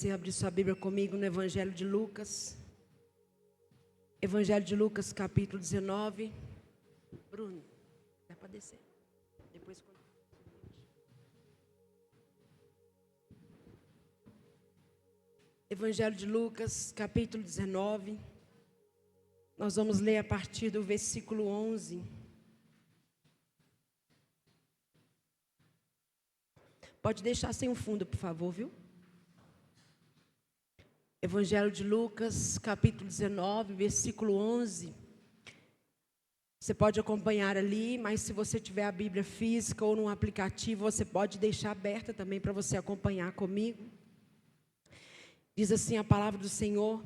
Você abrir sua Bíblia comigo no Evangelho de Lucas. Evangelho de Lucas, capítulo 19. Bruno, dá para descer. Depois... Evangelho de Lucas, capítulo 19. Nós vamos ler a partir do versículo 11. Pode deixar sem o fundo, por favor, viu? Evangelho de Lucas, capítulo 19, versículo 11. Você pode acompanhar ali, mas se você tiver a Bíblia física ou num aplicativo, você pode deixar aberta também para você acompanhar comigo. Diz assim a palavra do Senhor: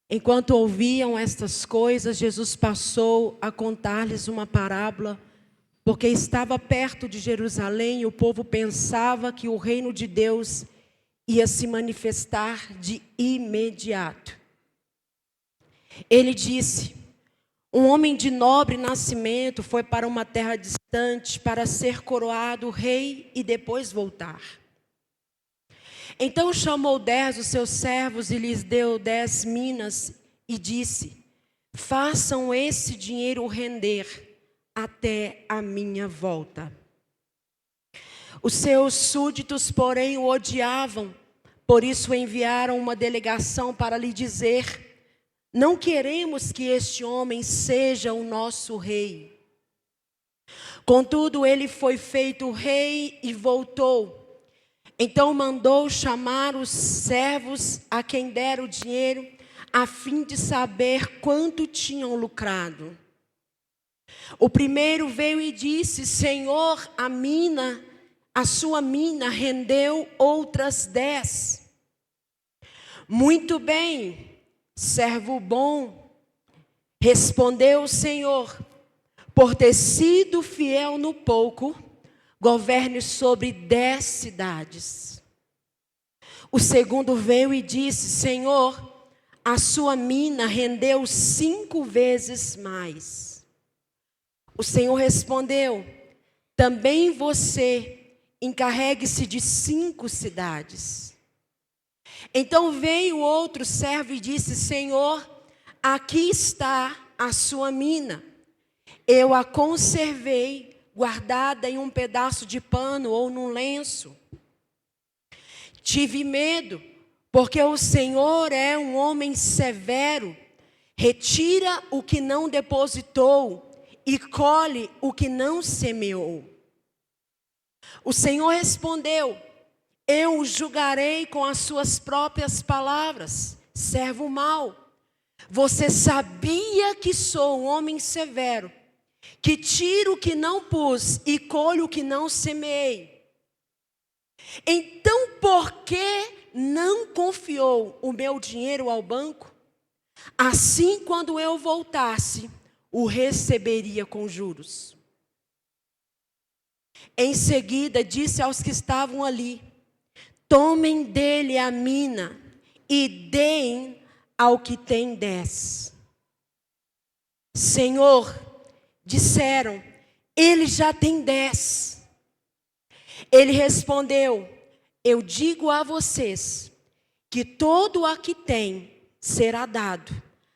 enquanto ouviam estas coisas, Jesus passou a contar-lhes uma parábola, porque estava perto de Jerusalém e o povo pensava que o reino de Deus ia se manifestar de imediato. Ele disse: um homem de nobre nascimento foi para uma terra distante para ser coroado rei e depois voltar. Então chamou 10 dos seus servos e lhes deu 10 minas e disse: façam esse dinheiro render até a minha volta. Os seus súditos, porém, o odiavam, por isso enviaram uma delegação para lhe dizer: não queremos que este homem seja o nosso rei. Contudo, ele foi feito rei e voltou. Então mandou chamar os servos a quem dera o dinheiro, a fim de saber quanto tinham lucrado. O primeiro veio e disse: Senhor, a sua mina rendeu outras 10. Muito bem, servo bom, respondeu o Senhor, por ter sido fiel no pouco, governe sobre 10 cidades. O segundo veio e disse: Senhor, a sua mina rendeu 5 vezes mais. O Senhor respondeu: também você encarregue-se de 5 cidades. Então veio outro servo e disse: Senhor, aqui está a sua mina. Eu a conservei guardada em um pedaço de pano ou num lenço. Tive medo, porque o Senhor é um homem severo, retira o que não depositou e colhe o que não semeou. O Senhor respondeu: eu o julgarei com as suas próprias palavras, servo mau. Você sabia que sou um homem severo, que tiro o que não pus e colho o que não semeei. Então por que não confiou o meu dinheiro ao banco? Assim, quando eu voltasse, o receberia com juros. Em seguida disse aos que estavam ali: tomem dele a mina e deem ao que tem 10. Senhor, disseram, ele já tem 10. Ele respondeu: eu digo a vocês que todo a que tem será dado,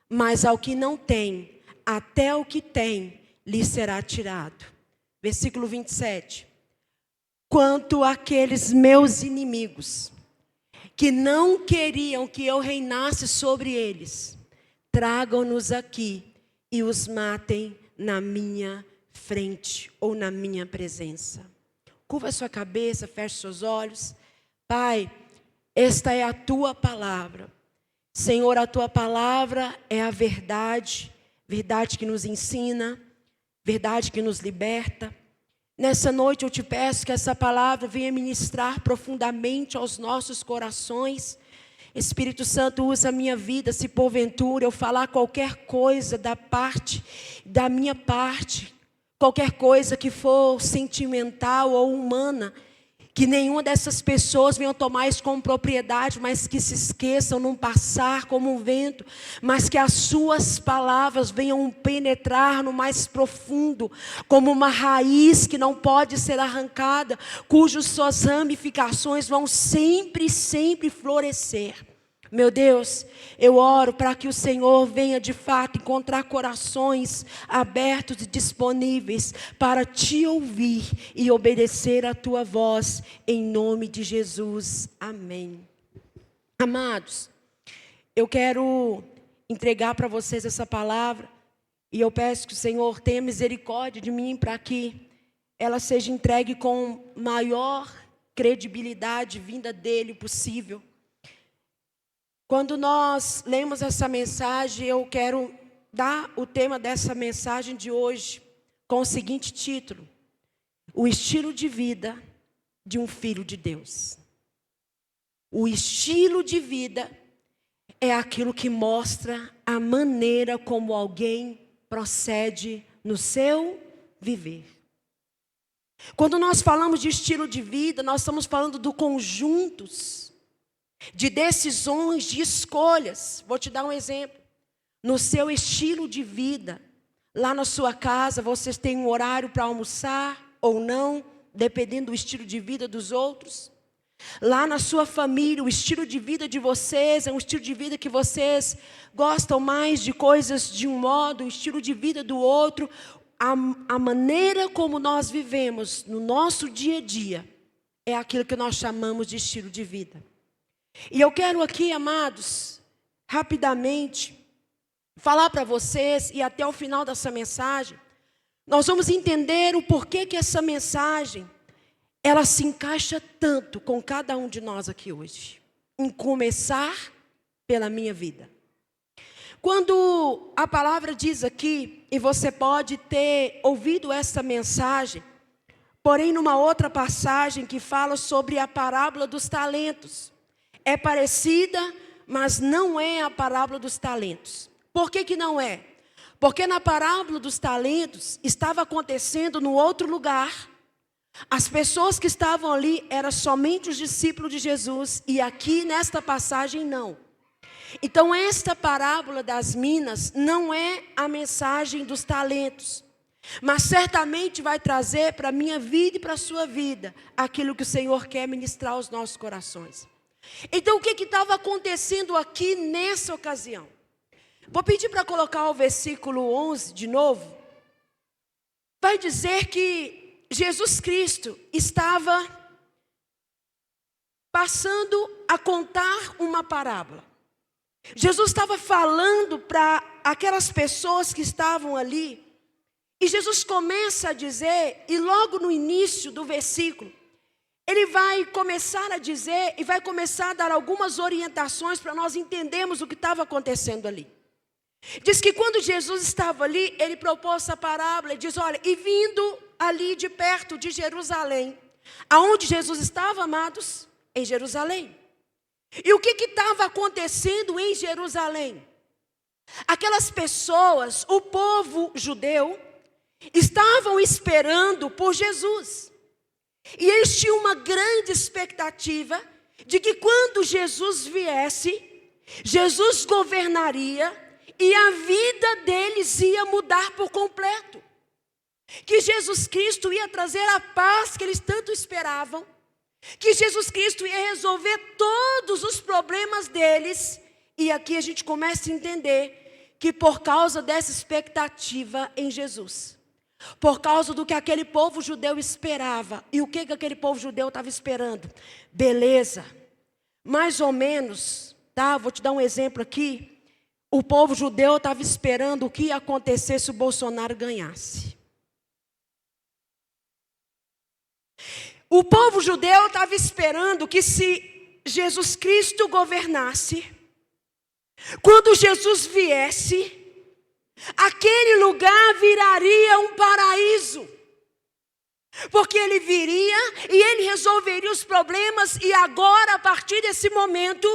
mas ao que não tem, até o que tem lhe será tirado. Versículo 27. Quanto àqueles meus inimigos, que não queriam que eu reinasse sobre eles, tragam-nos aqui e os matem na minha frente ou na minha presença. Curva sua cabeça, feche seus olhos. Pai, esta é a tua palavra. Senhor, a tua palavra é a verdade, verdade que nos ensina, verdade que nos liberta. Nessa noite eu te peço que essa palavra venha ministrar profundamente aos nossos corações. Espírito Santo, usa a minha vida, se porventura eu falar qualquer coisa da minha parte, qualquer coisa que for sentimental ou humana, Que nenhuma dessas pessoas venham tomar isso como propriedade, mas que se esqueçam, não passar como um vento, mas que as suas palavras venham penetrar no mais profundo, como uma raiz que não pode ser arrancada, cujas suas ramificações vão sempre, sempre florescer. Meu Deus, eu oro para que o Senhor venha de fato encontrar corações abertos e disponíveis para te ouvir e obedecer a tua voz, em nome de Jesus. Amém. Amados, eu quero entregar para vocês essa palavra e eu peço que o Senhor tenha misericórdia de mim para que ela seja entregue com maior credibilidade vinda dele possível. Quando nós lemos essa mensagem, eu quero dar o tema dessa mensagem de hoje com o seguinte título: o estilo de vida de um filho de Deus. O estilo de vida é aquilo que mostra a maneira como alguém procede no seu viver. Quando nós falamos de estilo de vida, nós estamos falando do conjuntos de decisões, de escolhas. Vou te dar um exemplo. No seu estilo de vida, lá na sua casa, vocês têm um horário para almoçar ou não, dependendo do estilo de vida dos outros. Lá na sua família, o estilo de vida de vocês é um estilo de vida que vocês gostam mais de coisas de um modo, o estilo de vida do outro. A maneira como nós vivemos no nosso dia a dia é aquilo que nós chamamos de estilo de vida. E eu quero aqui, amados, rapidamente, falar para vocês, e até o final dessa mensagem, nós vamos entender o porquê que essa mensagem, ela se encaixa tanto com cada um de nós aqui hoje. Em começar pela minha vida. Quando a palavra diz aqui, e você pode ter ouvido essa mensagem, porém numa outra passagem que fala sobre a parábola dos talentos. É parecida, mas não é a parábola dos talentos. Por que que não é? Porque na parábola dos talentos estava acontecendo no outro lugar. As pessoas que estavam ali eram somente os discípulos de Jesus. E aqui nesta passagem não. Então esta parábola das minas não é a mensagem dos talentos. Mas certamente vai trazer para a minha vida e para a sua vida aquilo que o Senhor quer ministrar aos nossos corações. Então o que estava acontecendo aqui nessa ocasião? Vou pedir para colocar o versículo 11 de novo. Vai dizer que Jesus Cristo estava passando a contar uma parábola. Jesus estava falando para aquelas pessoas que estavam ali. E Jesus começa a dizer, e logo no início do versículo, ele vai começar a dizer e vai começar a dar algumas orientações para nós entendermos o que estava acontecendo ali. Diz que quando Jesus estava ali, ele propôs essa parábola, ele diz, olha, e vindo ali de perto de Jerusalém, aonde Jesus estava, amados? Em Jerusalém. E o que estava acontecendo em Jerusalém? Aquelas pessoas, o povo judeu, estavam esperando por Jesus. E eles tinham uma grande expectativa de que quando Jesus viesse, Jesus governaria e a vida deles ia mudar por completo. Que Jesus Cristo ia trazer a paz que eles tanto esperavam. Que Jesus Cristo ia resolver todos os problemas deles. E aqui a gente começa a entender que por causa dessa expectativa em Jesus, por causa do que aquele povo judeu esperava. E o que aquele povo judeu estava esperando? Beleza. Mais ou menos, tá? Vou te dar um exemplo aqui. O povo judeu estava esperando o que ia acontecer se o Bolsonaro ganhasse. O povo judeu estava esperando que se Jesus Cristo governasse, quando Jesus viesse, aquele lugar viraria um paraíso. Porque ele viria e ele resolveria os problemas. E agora, a partir desse momento,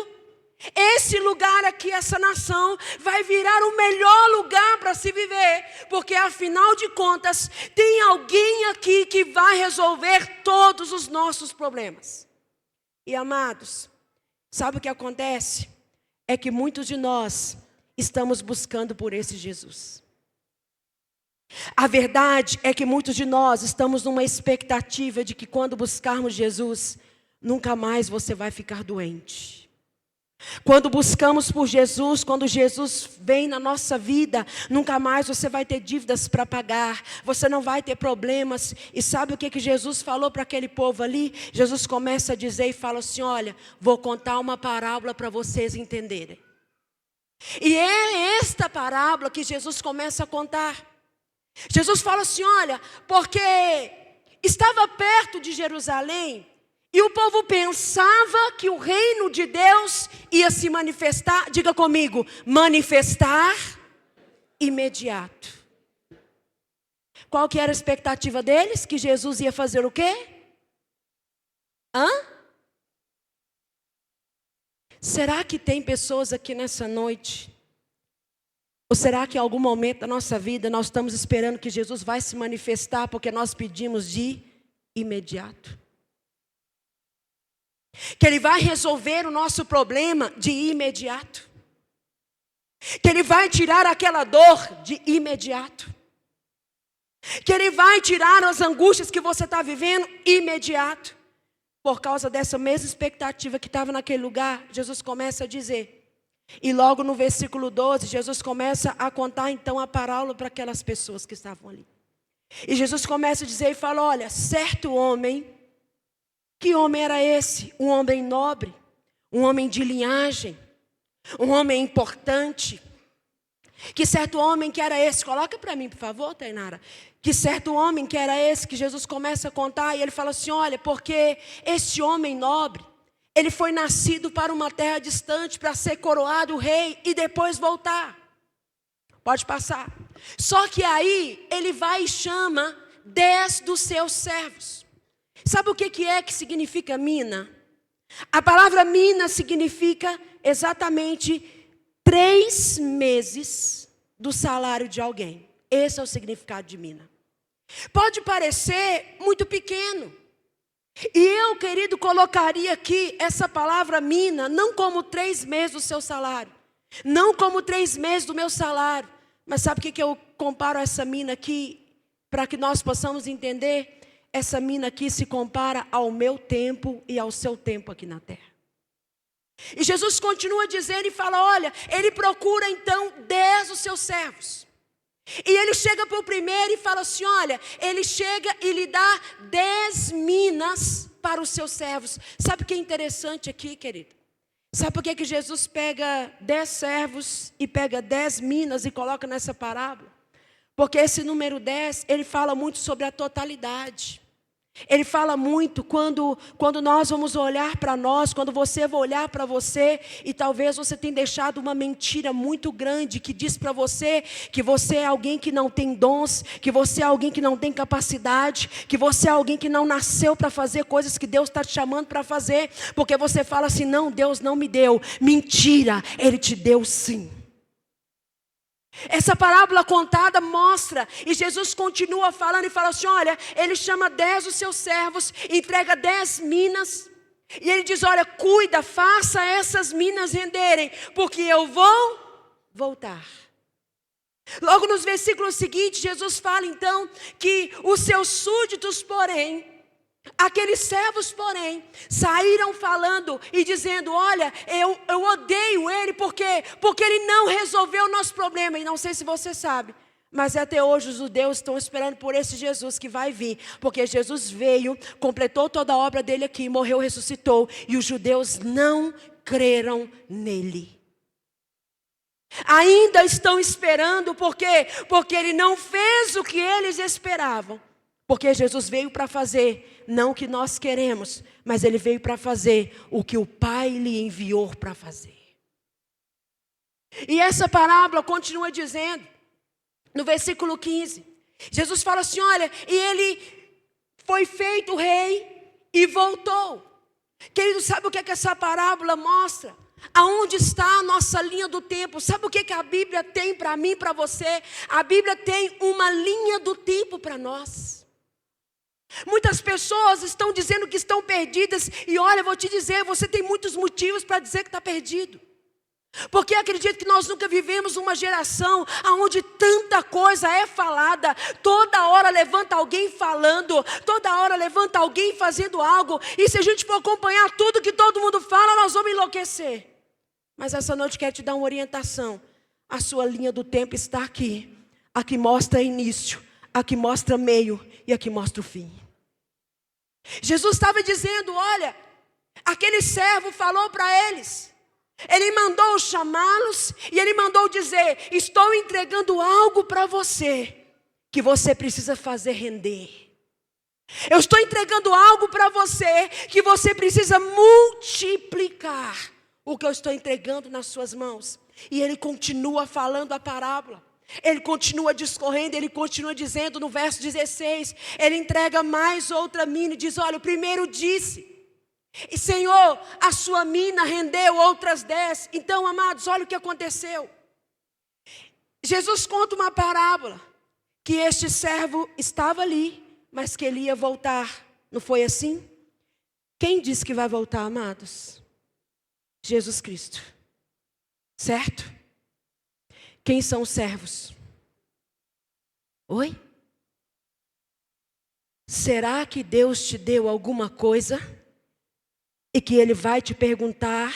Esse lugar aqui, essa nação, vai virar o melhor lugar para se viver, porque afinal de contas, tem alguém aqui que vai resolver todos os nossos problemas. E amados, sabe o que acontece? É que muitos de nós estamos buscando por esse Jesus. A verdade é que muitos de nós estamos numa expectativa de que quando buscarmos Jesus, nunca mais você vai ficar doente. Quando buscamos por Jesus, quando Jesus vem na nossa vida, nunca mais você vai ter dívidas para pagar, você não vai ter problemas. E sabe o que Jesus falou para aquele povo ali? Jesus começa a dizer e fala assim: olha, vou contar uma parábola para vocês entenderem. E é esta parábola que Jesus começa a contar. Jesus fala assim: olha, porque estava perto de Jerusalém, e o povo pensava que o reino de Deus ia se manifestar, diga comigo, manifestar imediato. Qual que era a expectativa deles? Que Jesus ia fazer o quê? Será que tem pessoas aqui nessa noite? Ou será que em algum momento da nossa vida nós estamos esperando que Jesus vai se manifestar porque nós pedimos de imediato? Que Ele vai resolver o nosso problema de imediato. Que Ele vai tirar aquela dor de imediato. Que Ele vai tirar as angústias que você está vivendo imediato. Por causa dessa mesma expectativa que estava naquele lugar, Jesus começa a dizer. E logo no versículo 12, Jesus começa a contar então a parábola para aquelas pessoas que estavam ali. E Jesus começa a dizer e fala: olha, certo homem. Que homem era esse? Um homem nobre, um homem de linhagem, um homem importante. Que certo homem que era esse? Coloca para mim, por favor, Tainara. Que certo homem que era esse que Jesus começa a contar e ele fala assim: olha, porque esse homem nobre, ele foi nascido para uma terra distante para ser coroado rei e depois voltar. Pode passar. Só que aí ele vai e chama 10 dos seus servos. Sabe o que é que significa mina? A palavra mina significa exatamente 3 meses do salário de alguém. Esse é o significado de mina. Pode parecer muito pequeno. E eu, querido, colocaria aqui essa palavra mina, não como 3 meses do seu salário. Não como 3 meses do meu salário. Mas sabe o que eu comparo essa mina aqui? Para que nós possamos entender. Essa mina aqui se compara ao meu tempo e ao seu tempo aqui na terra. E Jesus continua dizendo e fala: olha, ele procura então 10 dos seus servos. E ele chega para o primeiro e fala assim: olha, ele chega e lhe dá 10 minas para os seus servos. Sabe o que é interessante aqui, querido? Sabe por que Jesus pega 10 servos e pega 10 minas e coloca nessa parábola? Porque esse número 10, ele fala muito sobre a totalidade. Ele fala muito quando nós vamos olhar para nós, quando você vai olhar para você, e talvez você tenha deixado uma mentira muito grande que diz para você que você é alguém que não tem dons, que você é alguém que não tem capacidade, que você é alguém que não nasceu para fazer coisas que Deus está te chamando para fazer, porque você fala assim: não, Deus não me deu. Mentira, Ele te deu sim. Essa parábola contada mostra, e Jesus continua falando e fala assim: olha, ele chama 10 dos seus servos, entrega 10 minas, e ele diz: olha, cuida, faça essas minas renderem, porque eu vou voltar. Logo nos versículos seguintes, Jesus fala então que os seus súditos, porém, aqueles servos, porém, saíram falando e dizendo: olha, eu odeio ele porque ele não resolveu o nosso problema. E não sei se você sabe, mas até hoje os judeus estão esperando por esse Jesus que vai vir, porque Jesus veio, completou toda a obra dele aqui, morreu, ressuscitou, e os judeus não creram nele. Ainda estão esperando, por quê? Porque ele não fez o que eles esperavam. Porque Jesus veio para fazer, não o que nós queremos, mas Ele veio para fazer o que o Pai lhe enviou para fazer. E essa parábola continua dizendo, no versículo 15, Jesus fala assim: olha, e ele foi feito rei e voltou. Querido, sabe o que essa parábola mostra? Aonde está a nossa linha do tempo? Sabe o que a Bíblia tem para mim e para você? A Bíblia tem uma linha do tempo para nós. Muitas pessoas estão dizendo que estão perdidas. E olha, eu vou te dizer, você tem muitos motivos para dizer que está perdido. Porque acredito que nós nunca vivemos uma geração onde tanta coisa é falada. Toda hora levanta alguém falando, toda hora levanta alguém fazendo algo. E se a gente for acompanhar tudo que todo mundo fala, nós vamos enlouquecer. Mas essa noite eu quero te dar uma orientação. A sua linha do tempo está aqui. Aqui mostra início, aqui mostra meio e aqui mostra o fim. Jesus estava dizendo, olha, aquele servo falou para eles. Ele mandou chamá-los e ele mandou dizer, estou entregando algo para você, que você precisa fazer render. Eu estou entregando algo para você, que você precisa multiplicar o que eu estou entregando nas suas mãos. E ele continua falando a parábola. Ele continua discorrendo, ele continua dizendo no verso 16, ele entrega mais outra mina e diz, olha, o primeiro disse, e Senhor, a sua mina rendeu outras 10. Então, amados, olha o que aconteceu. Jesus conta uma parábola, que este servo estava ali, mas que ele ia voltar. Não foi assim? Quem disse que vai voltar, amados? Jesus Cristo. Certo? Quem são os servos? Oi? Será que Deus te deu alguma coisa e que Ele vai te perguntar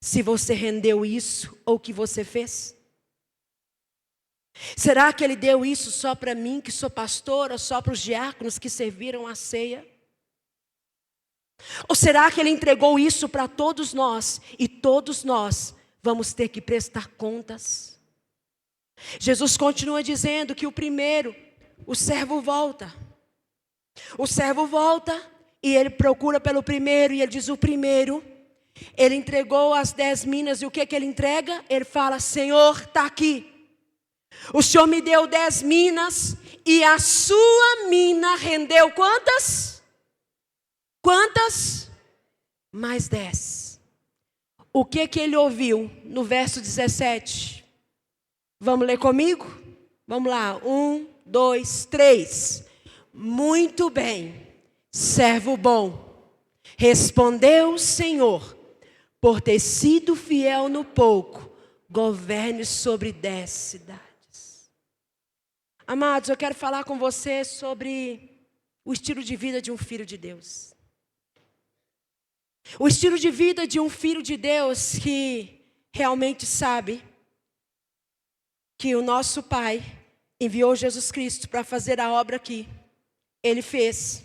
se você rendeu isso ou o que você fez? Será que Ele deu isso só para mim, que sou pastora, só para os diáconos que serviram a ceia? Ou será que Ele entregou isso para todos nós e todos nós vamos ter que prestar contas? Jesus continua dizendo que o primeiro, o servo volta. O servo volta e ele procura pelo primeiro e ele diz, o primeiro, ele entregou as 10 minas e o que ele entrega? Ele fala, Senhor, está aqui. O Senhor me deu 10 minas e a sua mina rendeu quantas? Quantas? Mais 10. O que ele ouviu no verso 17? Vamos ler comigo? Vamos lá, 1, 2, 3. Muito bem, servo bom, respondeu o Senhor, por ter sido fiel no pouco, governe sobre 10 cidades. Amados, eu quero falar com você sobre o estilo de vida de um filho de Deus. O estilo de vida de um filho de Deus que realmente sabe que o nosso Pai enviou Jesus Cristo para fazer a obra aqui. Ele fez.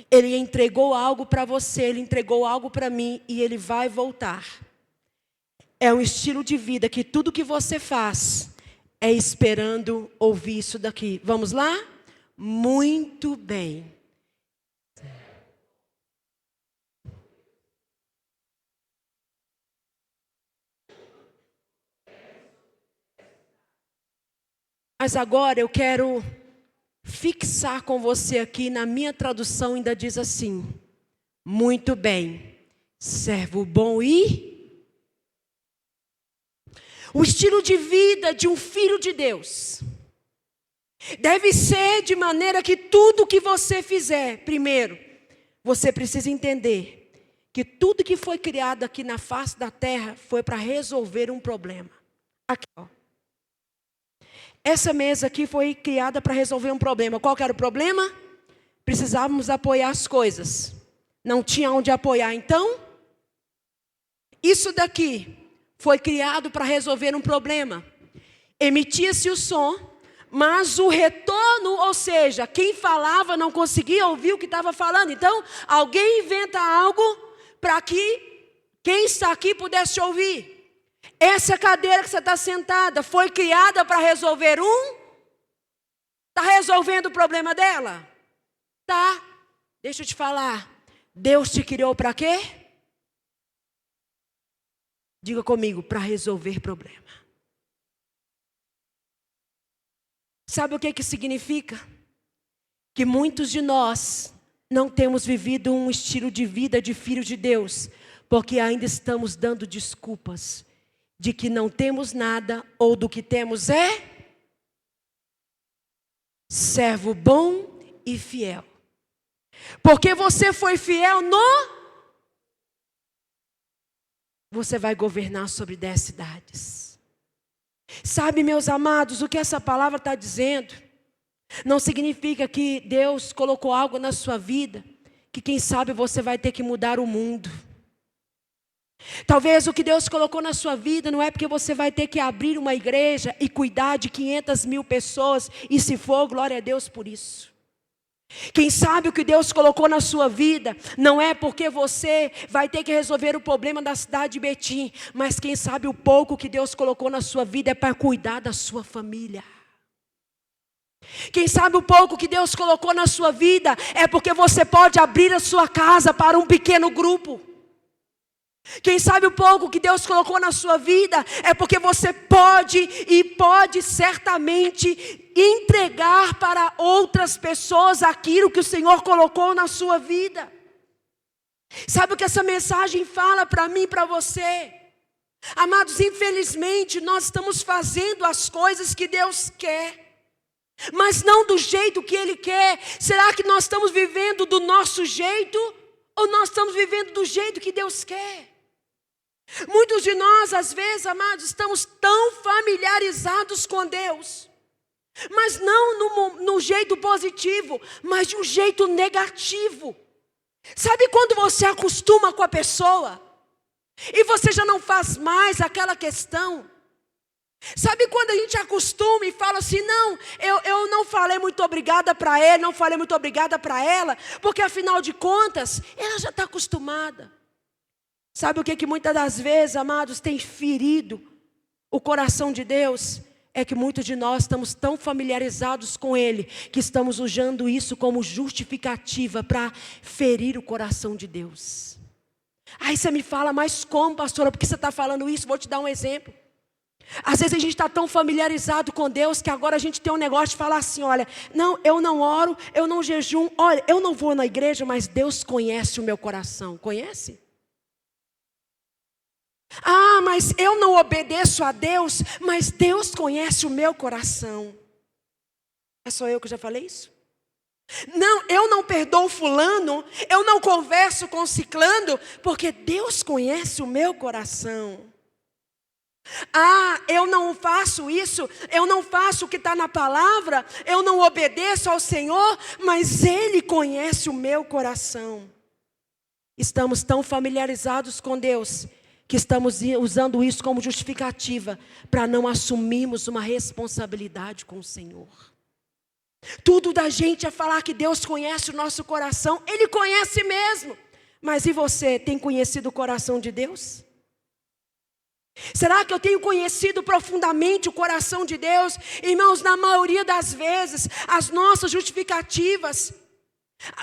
Ele entregou algo para você, Ele entregou algo para mim e Ele vai voltar. É um estilo de vida que tudo que você faz é esperando ouvir isso daqui. Vamos lá? Muito bem. Mas agora eu quero fixar com você aqui, na minha tradução ainda diz assim, muito bem, servo bom e... O estilo de vida de um filho de Deus deve ser de maneira que tudo que você fizer, primeiro, você precisa entender que tudo que foi criado aqui na face da terra foi para resolver um problema. Aqui, ó. Essa mesa aqui foi criada para resolver um problema. Qual que era o problema? Precisávamos apoiar as coisas. Não tinha onde apoiar. Então, isso daqui foi criado para resolver um problema. Emitia-se o som, mas o retorno, ou seja, quem falava não conseguia ouvir o que estava falando. Então, alguém inventa algo para que quem está aqui pudesse ouvir. Essa cadeira que você está sentada foi criada para resolver Está resolvendo o problema dela? Tá. Deixa eu te falar. Deus te criou para quê? Diga comigo, para resolver problema. Sabe o que significa? Que muitos de nós não temos vivido um estilo de vida de filho de Deus, Porque ainda estamos dando desculpas de que não temos nada ou do que temos é servo bom e fiel. Porque você foi fiel você vai governar sobre 10 cidades. Sabe, meus amados, o que essa palavra está dizendo? Não significa que Deus colocou algo na sua vida, que quem sabe você vai ter que mudar o mundo. Talvez o que Deus colocou na sua vida não é porque você vai ter que abrir uma igreja e cuidar de 500.000 pessoas, e se for, glória a Deus por isso. Quem sabe o que Deus colocou na sua vida não é porque você vai ter que resolver o problema da cidade de Betim, mas quem sabe o pouco que Deus colocou na sua vida é para cuidar da sua família. Quem sabe o pouco que Deus colocou na sua vida é porque você pode abrir a sua casa para um pequeno grupo. Quem sabe o pouco que Deus colocou na sua vida é porque você pode certamente entregar para outras pessoas aquilo que o Senhor colocou na sua vida. Sabe o que essa mensagem fala para mim e para você? Amados, infelizmente nós estamos fazendo as coisas que Deus quer, mas não do jeito que Ele quer. Será que nós estamos vivendo do nosso jeito ou nós estamos vivendo do jeito que Deus quer? Muitos de nós, às vezes, amados, estamos tão familiarizados com Deus, mas não no jeito positivo, mas de um jeito negativo. Sabe quando você acostuma com a pessoa e você já não faz mais aquela questão? Sabe quando a gente acostuma e fala assim, não, eu não falei muito obrigada para ele, não falei muito obrigada para ela, porque afinal de contas, ela já está acostumada. Sabe o que muitas das vezes, amados, tem ferido o coração de Deus? É que muitos de nós estamos tão familiarizados com Ele, que estamos usando isso como justificativa para ferir o coração de Deus. Aí você me fala, mas como, pastora, por que você está falando isso? Vou te dar um exemplo. Às vezes a gente está tão familiarizado com Deus que agora a gente tem um negócio de falar assim, olha, não, eu não oro, eu não jejum, olha, eu não vou na igreja, mas Deus conhece o meu coração. Conhece? Ah, mas eu não obedeço a Deus, mas Deus conhece o meu coração. É só eu que já falei isso? Não, eu não perdoo fulano, eu não converso com ciclano, porque Deus conhece o meu coração. Ah, eu não faço isso, eu não faço o que está na palavra, eu não obedeço ao Senhor, mas Ele conhece o meu coração. Estamos tão familiarizados com Deus, que estamos usando isso como justificativa para não assumirmos uma responsabilidade com o Senhor. Tudo da gente é falar que Deus conhece o nosso coração. Ele conhece mesmo. Mas e você, tem conhecido o coração de Deus? Será que eu tenho conhecido profundamente o coração de Deus? Irmãos, na maioria das vezes, as nossas justificativas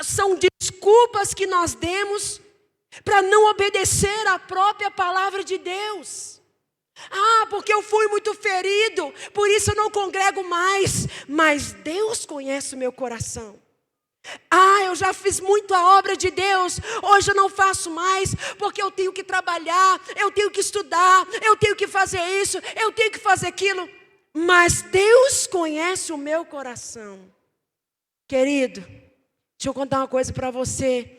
são desculpas que nós demos para não obedecer à própria palavra de Deus. Ah, porque eu fui muito ferido, por isso eu não congrego mais. Mas Deus conhece o meu coração. Ah, eu já fiz muito a obra de Deus, hoje eu não faço mais, porque eu tenho que trabalhar, eu tenho que estudar, eu tenho que fazer isso, eu tenho que fazer aquilo. Mas Deus conhece o meu coração. Querido, deixa eu contar uma coisa para você.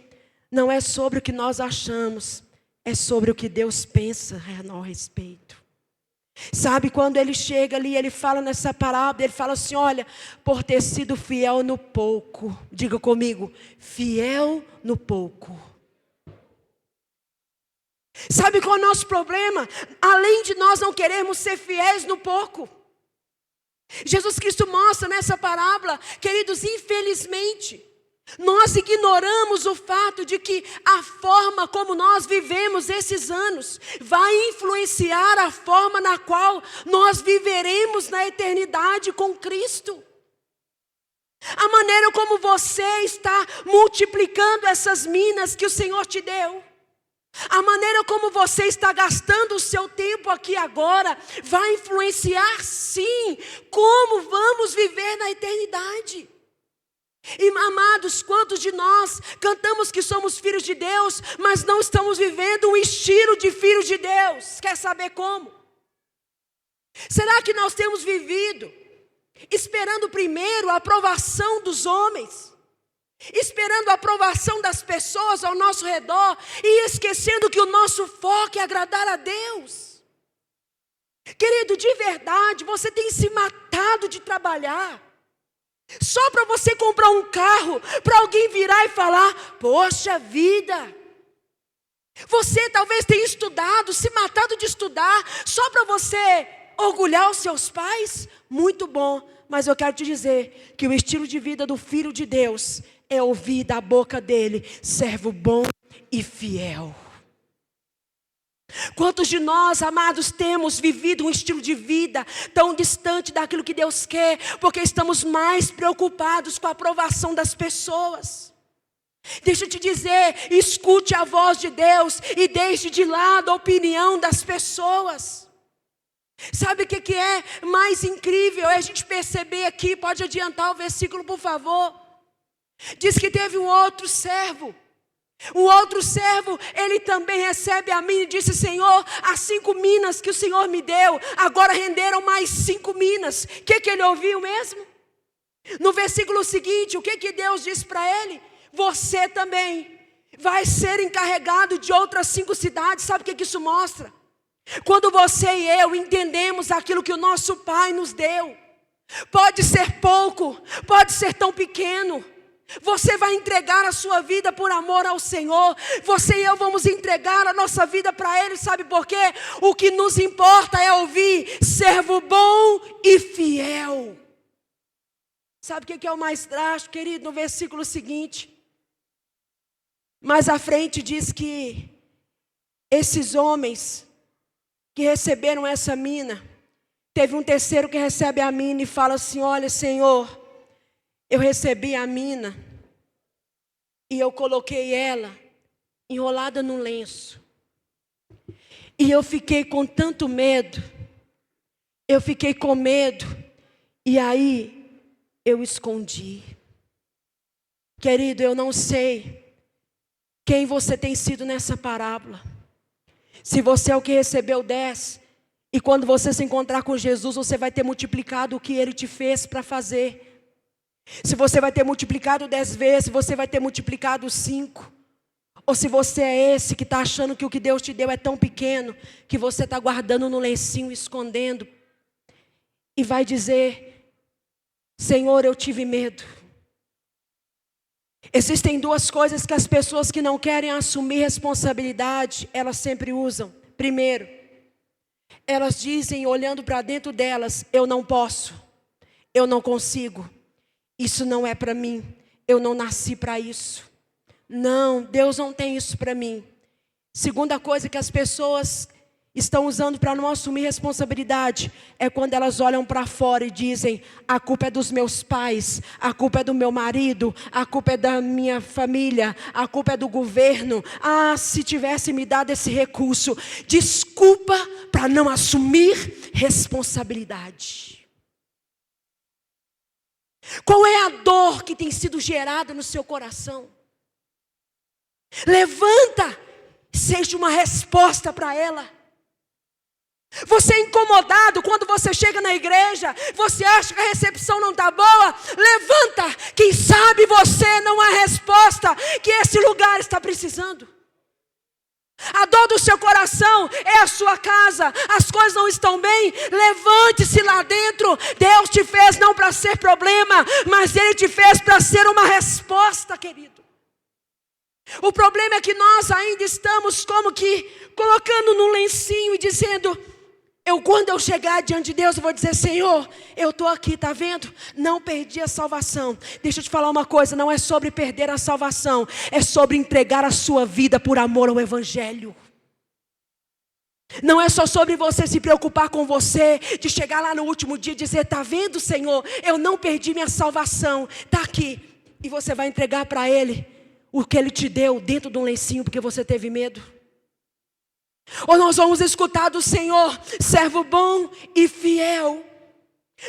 Não é sobre o que nós achamos, é sobre o que Deus pensa a nosso respeito. Sabe, quando ele chega ali, ele fala nessa parábola, ele fala assim, olha, por ter sido fiel no pouco, diga comigo, fiel no pouco. Sabe qual é o nosso problema? Além de nós não querermos ser fiéis no pouco, Jesus Cristo mostra nessa parábola, queridos, infelizmente, nós ignoramos o fato de que a forma como nós vivemos esses anos vai influenciar a forma na qual nós viveremos na eternidade com Cristo. A maneira como você está multiplicando essas minas que o Senhor te deu, a maneira como você está gastando o seu tempo aqui agora, vai influenciar sim como vamos viver na eternidade. E amados, quantos de nós cantamos que somos filhos de Deus, mas não estamos vivendo um estilo de filhos de Deus? Quer saber como? Será que nós temos vivido esperando primeiro a aprovação dos homens, esperando a aprovação das pessoas ao nosso redor e esquecendo que o nosso foco é agradar a Deus? Querido, de verdade, você tem se matado de trabalhar só para você comprar um carro, para alguém virar e falar: poxa vida. Você talvez tenha estudado, se matado de estudar, só para você orgulhar os seus pais. Muito bom, mas eu quero te dizer que o estilo de vida do Filho de Deus é ouvir da boca dele: servo bom e fiel. Quantos de nós, amados, temos vivido um estilo de vida tão distante daquilo que Deus quer, porque estamos mais preocupados com a aprovação das pessoas? Deixa eu te dizer, escute a voz de Deus e deixe de lado a opinião das pessoas. Sabe o que é mais incrível? É a gente perceber aqui, pode adiantar o versículo por favor. Diz que teve um outro servo. O outro servo, ele também recebe a mina e disse: Senhor, as 5 minas que o Senhor me deu, agora renderam mais 5 minas. O que ele ouviu mesmo? No versículo seguinte, o que Deus disse para ele? Você também vai ser encarregado de outras 5 cidades. Sabe o que isso mostra? Quando você e eu entendemos aquilo que o nosso Pai nos deu, pode ser pouco, pode ser tão pequeno, você vai entregar a sua vida por amor ao Senhor. Você e eu vamos entregar a nossa vida para Ele. Sabe por quê? O que nos importa é ouvir: servo bom e fiel. Sabe o que é o mais drástico, querido? No versículo seguinte, mais à frente diz que esses homens que receberam essa mina, teve um terceiro que recebe a mina e fala assim: olha, Senhor, eu recebi a mina e eu coloquei ela enrolada num lenço. E eu fiquei com tanto medo, eu fiquei com medo, e aí eu escondi. Querido, eu não sei quem você tem sido nessa parábola. Se você é o que recebeu 10, e quando você se encontrar com Jesus, você vai ter multiplicado o que Ele te fez para fazer. Se você vai ter multiplicado 10 vezes, você vai ter multiplicado 5. Ou se você é esse que está achando que o que Deus te deu é tão pequeno, que você está guardando no lencinho, escondendo, e vai dizer: Senhor, eu tive medo. Existem 2 coisas que as pessoas que não querem assumir responsabilidade, elas sempre usam. Primeiro, elas dizem, olhando para dentro delas: eu não posso, eu não consigo. Isso não é para mim, eu não nasci para isso. Não, Deus não tem isso para mim. Segunda coisa que as pessoas estão usando para não assumir responsabilidade é quando elas olham para fora e dizem: a culpa é dos meus pais, a culpa é do meu marido, a culpa é da minha família, a culpa é do governo. Ah, se tivesse me dado esse recurso. Desculpa para não assumir responsabilidade. Qual é a dor que tem sido gerada no seu coração? Levanta, seja uma resposta para ela. Você é incomodado quando você chega na igreja, você acha que a recepção não está boa? Levanta, quem sabe você não é a resposta que esse lugar está precisando. A dor do seu coração é a sua casa, as coisas não estão bem, levante-se lá dentro. Deus te fez não para ser problema, mas Ele te fez para ser uma resposta, querido. O problema é que nós ainda estamos como que colocando num lencinho e dizendo: quando eu chegar diante de Deus, eu vou dizer: Senhor, eu estou aqui, está vendo? Não perdi a salvação. Deixa eu te falar uma coisa, não é sobre perder a salvação, é sobre entregar a sua vida por amor ao Evangelho. Não é só sobre você se preocupar com você, de chegar lá no último dia e dizer: está vendo, Senhor, eu não perdi minha salvação, está aqui. E você vai entregar para Ele o que Ele te deu dentro de um lencinho porque você teve medo. Ou nós vamos escutar do Senhor: servo bom e fiel,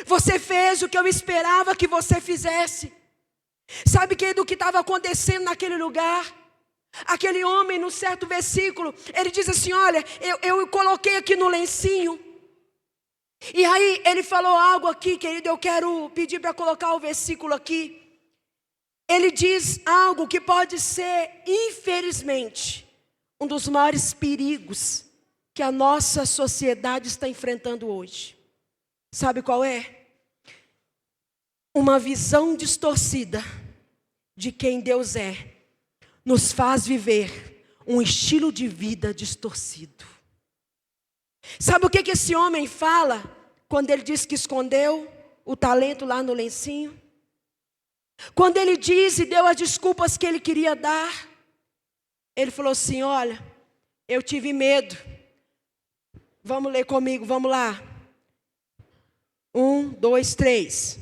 você fez o que eu esperava que você fizesse. Sabe, querido, o que estava acontecendo naquele lugar? Aquele homem, no certo versículo, ele diz assim: olha, eu coloquei aqui no lencinho. E aí ele falou algo aqui, querido, eu quero pedir para colocar o versículo aqui. Ele diz algo que pode ser, infelizmente, um dos maiores perigos que a nossa sociedade está enfrentando hoje. Sabe qual é? Uma visão distorcida de quem Deus é, nos faz viver um estilo de vida distorcido. Sabe o que esse homem fala quando ele diz que escondeu o talento lá no lencinho? Quando ele diz e deu as desculpas que ele queria dar, ele falou assim: olha, eu tive medo. Vamos ler comigo, vamos lá. 1, 2, 3.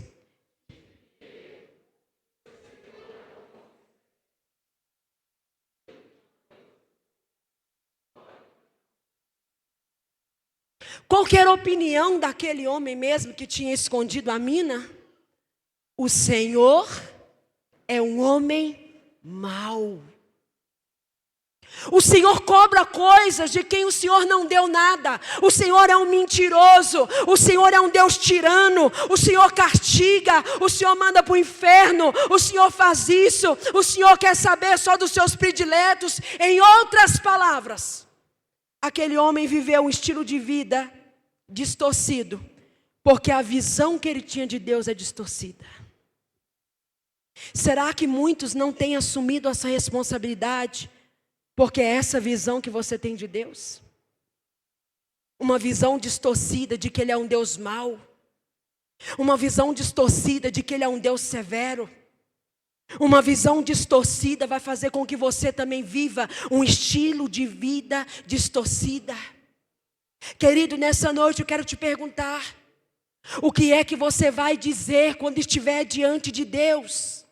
Qual que era a opinião daquele homem mesmo que tinha escondido a mina? O Senhor é um homem mau. O Senhor cobra coisas de quem o Senhor não deu nada. O Senhor é um mentiroso. O Senhor é um Deus tirano. O Senhor castiga. O Senhor manda para o inferno. O Senhor faz isso. O Senhor quer saber só dos seus prediletos. Em outras palavras, aquele homem viveu um estilo de vida distorcido, porque a visão que ele tinha de Deus é distorcida. Será que muitos não têm assumido essa responsabilidade, porque é essa visão que você tem de Deus? Uma visão distorcida de que Ele é um Deus mau, uma visão distorcida de que Ele é um Deus severo. Uma visão distorcida vai fazer com que você também viva um estilo de vida distorcida. Querido, nessa noite eu quero te perguntar: o que é que você vai dizer quando estiver diante de Deus?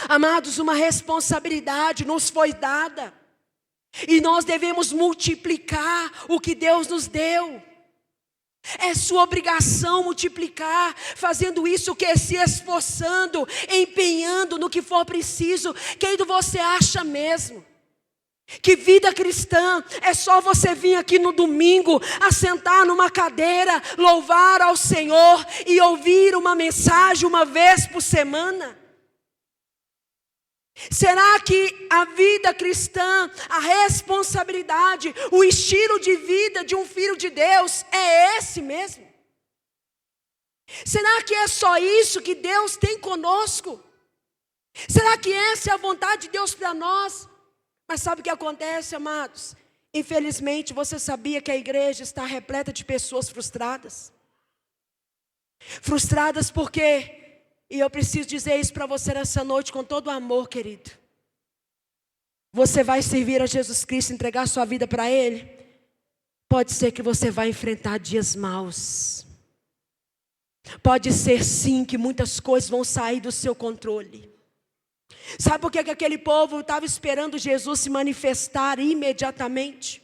Amados, uma responsabilidade nos foi dada, e nós devemos multiplicar o que Deus nos deu. É sua obrigação multiplicar, fazendo isso o que? Se esforçando, empenhando no que for preciso. Querido, você acha mesmo que vida cristã é só você vir aqui no domingo, assentar numa cadeira, louvar ao Senhor e ouvir uma mensagem uma vez por semana? Será que a vida cristã, a responsabilidade, o estilo de vida de um filho de Deus é esse mesmo? Será que é só isso que Deus tem conosco? Será que essa é a vontade de Deus para nós? Mas sabe o que acontece, amados? Infelizmente, você sabia que a igreja está repleta de pessoas frustradas? Frustradas porque... E eu preciso dizer isso para você nessa noite com todo o amor, querido. Você vai servir a Jesus Cristo, entregar sua vida para Ele? Pode ser que você vai enfrentar dias maus. Pode ser sim que muitas coisas vão sair do seu controle. Sabe por que aquele povo estava esperando Jesus se manifestar imediatamente?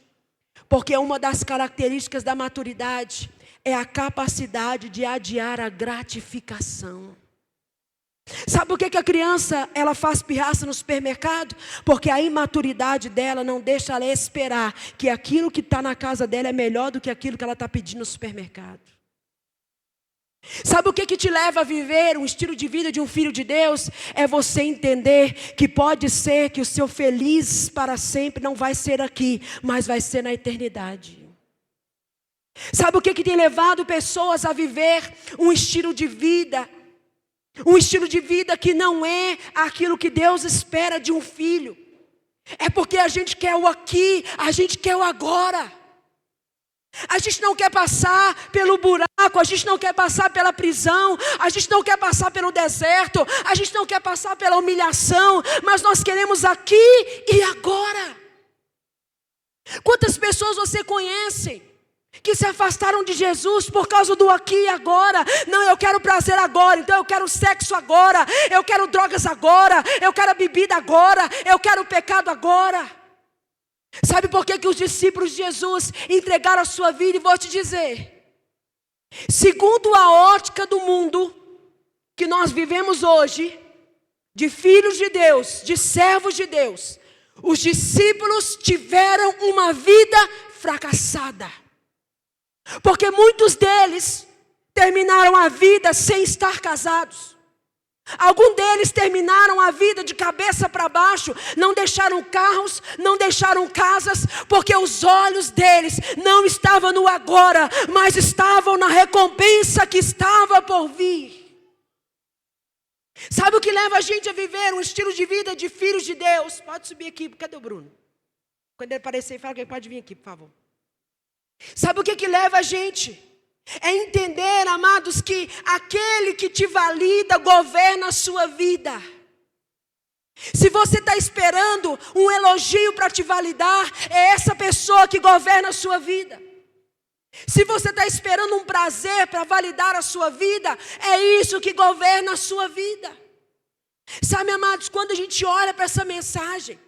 Porque uma das características da maturidade é a capacidade de adiar a gratificação. Sabe por que a criança ela faz pirraça no supermercado? Porque a imaturidade dela não deixa ela esperar que aquilo que está na casa dela é melhor do que aquilo que ela está pedindo no supermercado. Sabe o que te leva a viver um estilo de vida de um filho de Deus? É você entender que pode ser que o seu feliz para sempre não vai ser aqui, mas vai ser na eternidade. Sabe o que tem levado pessoas a viver um estilo de vida? Um estilo de vida que não é aquilo que Deus espera de um filho. É porque a gente quer o aqui, a gente quer o agora. A gente não quer passar pelo buraco, a gente não quer passar pela prisão, a gente não quer passar pelo deserto, a gente não quer passar pela humilhação, mas nós queremos aqui e agora. Quantas pessoas você conhece que se afastaram de Jesus por causa do aqui e agora? Não, eu quero prazer agora, então eu quero sexo agora, eu quero drogas agora, eu quero bebida agora, eu quero pecado agora. Sabe por que os discípulos de Jesus entregaram a sua vida? E vou te dizer, segundo a ótica do mundo que nós vivemos hoje, de filhos de Deus, de servos de Deus, os discípulos tiveram uma vida fracassada. Porque muitos deles terminaram a vida sem estar casados. Alguns deles terminaram a vida de cabeça para baixo, não deixaram carros, não deixaram casas, porque os olhos deles não estavam no agora, mas estavam na recompensa que estava por vir. Sabe o que leva a gente a viver um estilo de vida de filhos de Deus? Pode subir aqui, cadê o Bruno? Quando ele aparecer, fala que ele pode vir aqui, por favor. Sabe o que leva a gente? É entender, amados, que aquele que te valida governa a sua vida. Se você está esperando um elogio para te validar, é essa pessoa que governa a sua vida. Se você está esperando um prazer para validar a sua vida, é isso que governa a sua vida. Sabe, amados, quando a gente olha para essa mensagem,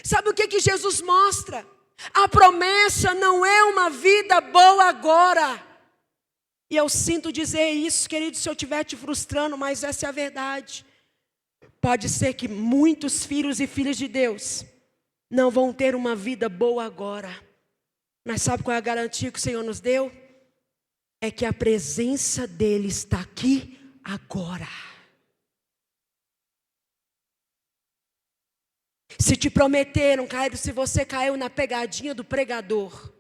sabe o que Jesus mostra? A promessa não é uma vida boa agora. E eu sinto dizer isso, querido, se eu estiver te frustrando, mas essa é a verdade. Pode ser que muitos filhos e filhas de Deus não vão ter uma vida boa agora. Mas sabe qual é a garantia que o Senhor nos deu? É que a presença dEle está aqui agora. Se te prometeram, Caio, se você caiu na pegadinha do pregador,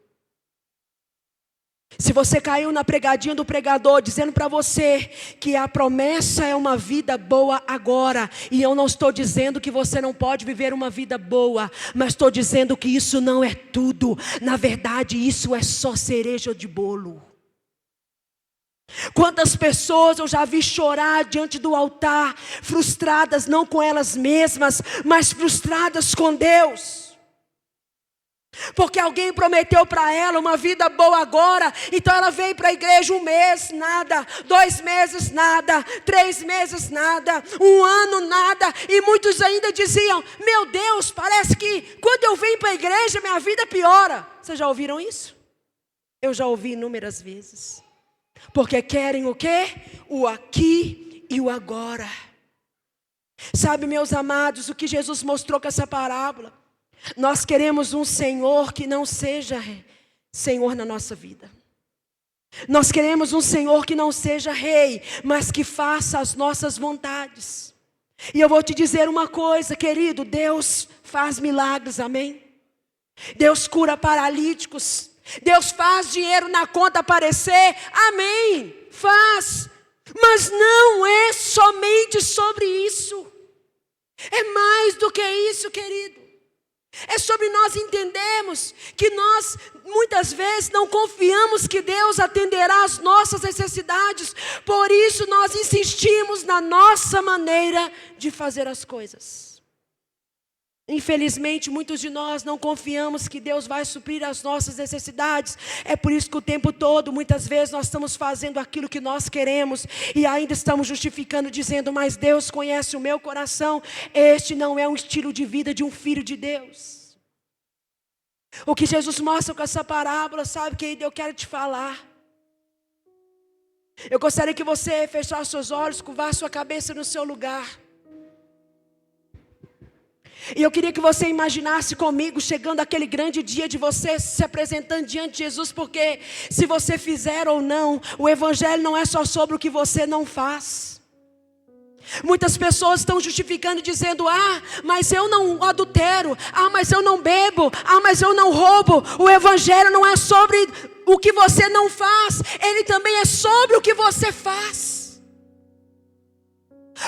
se você caiu na pegadinha do pregador, dizendo para você que a promessa é uma vida boa agora, e eu não estou dizendo que você não pode viver uma vida boa, mas estou dizendo que isso não é tudo. Na verdade, isso é só cereja de bolo. Quantas pessoas eu já vi chorar diante do altar, frustradas não com elas mesmas, mas frustradas com Deus. Porque alguém prometeu para ela uma vida boa agora, então ela veio para a igreja 1 mês, nada, 2 meses, nada, 3 meses, nada, 1 ano, nada, e muitos ainda diziam: meu Deus, parece que quando eu venho para a igreja minha vida piora. Vocês já ouviram isso? Eu já ouvi inúmeras vezes. Porque querem o quê? O aqui e o agora. Sabe, meus amados, o que Jesus mostrou com essa parábola? Nós queremos um Senhor que não seja Senhor na nossa vida. Nós queremos um Senhor que não seja rei, mas que faça as nossas vontades. E eu vou te dizer uma coisa, querido, Deus faz milagres, amém? Deus cura paralíticos, Deus faz dinheiro na conta aparecer, amém? Faz, mas não é somente sobre isso. É mais do que isso, querido. É sobre nós entendermos que nós muitas vezes não confiamos que Deus atenderá às nossas necessidades. Por isso nós insistimos na nossa maneira de fazer as coisas. Infelizmente muitos de nós não confiamos que Deus vai suprir as nossas necessidades. É por isso que o tempo todo, muitas vezes nós estamos fazendo aquilo que nós queremos e ainda estamos justificando, dizendo: mas Deus conhece o meu coração. Este não é um estilo de vida de um filho de Deus. O que Jesus mostra com essa parábola, sabe, querido, eu quero te falar. Eu gostaria que você fechasse seus olhos, curvasse sua cabeça no seu lugar. E eu queria que você imaginasse comigo chegando aquele grande dia de você se apresentando diante de Jesus, porque se você fizer ou não, o evangelho não é só sobre o que você não faz. Muitas pessoas estão justificando dizendo: ah, mas eu não adultero, ah, mas eu não bebo, ah, mas eu não roubo. O evangelho não é sobre o que você não faz, ele também é sobre o que você faz.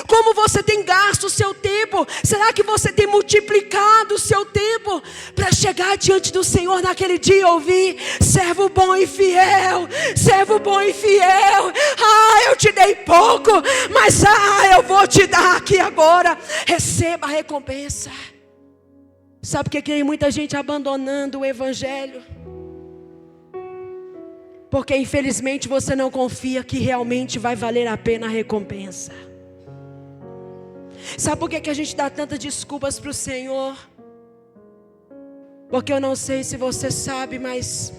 Como você tem gasto o seu tempo? Será que você tem multiplicado o seu tempo para chegar diante do Senhor naquele dia e ouvir: servo bom e fiel, servo bom e fiel, ah, eu te dei pouco, mas eu vou te dar aqui agora, receba a recompensa. Sabe por que tem muita gente abandonando o evangelho? Porque infelizmente você não confia que realmente vai valer a pena a recompensa. Sabe por que a gente dá tantas desculpas para o Senhor? Porque eu não sei se você sabe, mas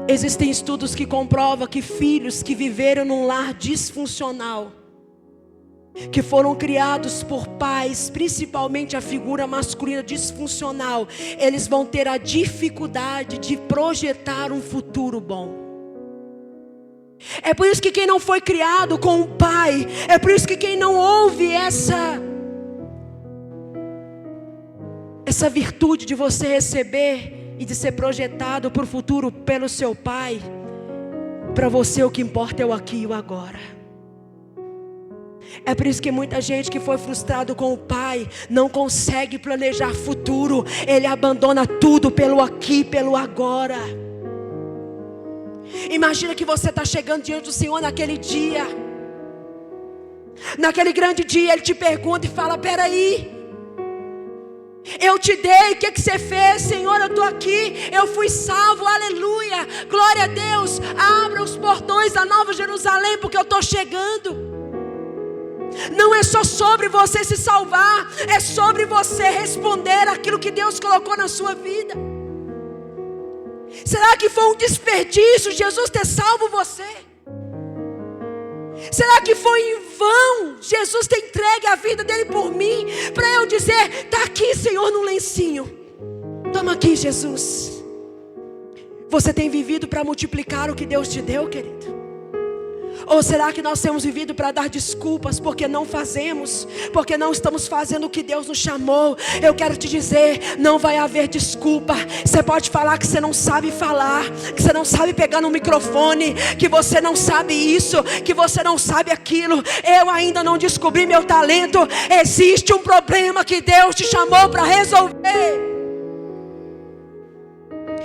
existem estudos que comprovam que filhos que viveram num lar disfuncional que foram criados por pais, principalmente a figura masculina disfuncional, eles vão ter a dificuldade de projetar um futuro bom. É por isso que quem não foi criado com um pai, é por isso que quem não ouve essa virtude de você receber e de ser projetado para o futuro pelo seu pai, para você o que importa é o aqui e o agora. É por isso que muita gente que foi frustrado com o pai não consegue planejar futuro. Ele abandona tudo pelo aqui, pelo agora. Imagina que você está chegando diante do Senhor naquele dia, naquele grande dia. Ele te pergunta e fala: peraí, eu te dei, o que você fez? Senhor, eu estou aqui, eu fui salvo, aleluia, glória a Deus. Abra os portões da Nova Jerusalém, porque eu estou chegando. Não é só sobre você se salvar, é sobre você responder aquilo que Deus colocou na sua vida. Será que foi um desperdício Jesus ter salvo você? Será que foi em vão Jesus ter entregue a vida dele por mim, para eu dizer: está aqui, Senhor, num lencinho, toma aqui, Jesus. Você tem vivido para multiplicar o que Deus te deu, querido? Ou será que nós temos vivido para dar desculpas porque não fazemos, porque não estamos fazendo o que Deus nos chamou? Eu quero te dizer, não vai haver desculpa. Você pode falar que você não sabe falar, que você não sabe pegar no microfone, que você não sabe isso, que você não sabe aquilo. Eu ainda não descobri meu talento. Existe um problema que Deus te chamou para resolver.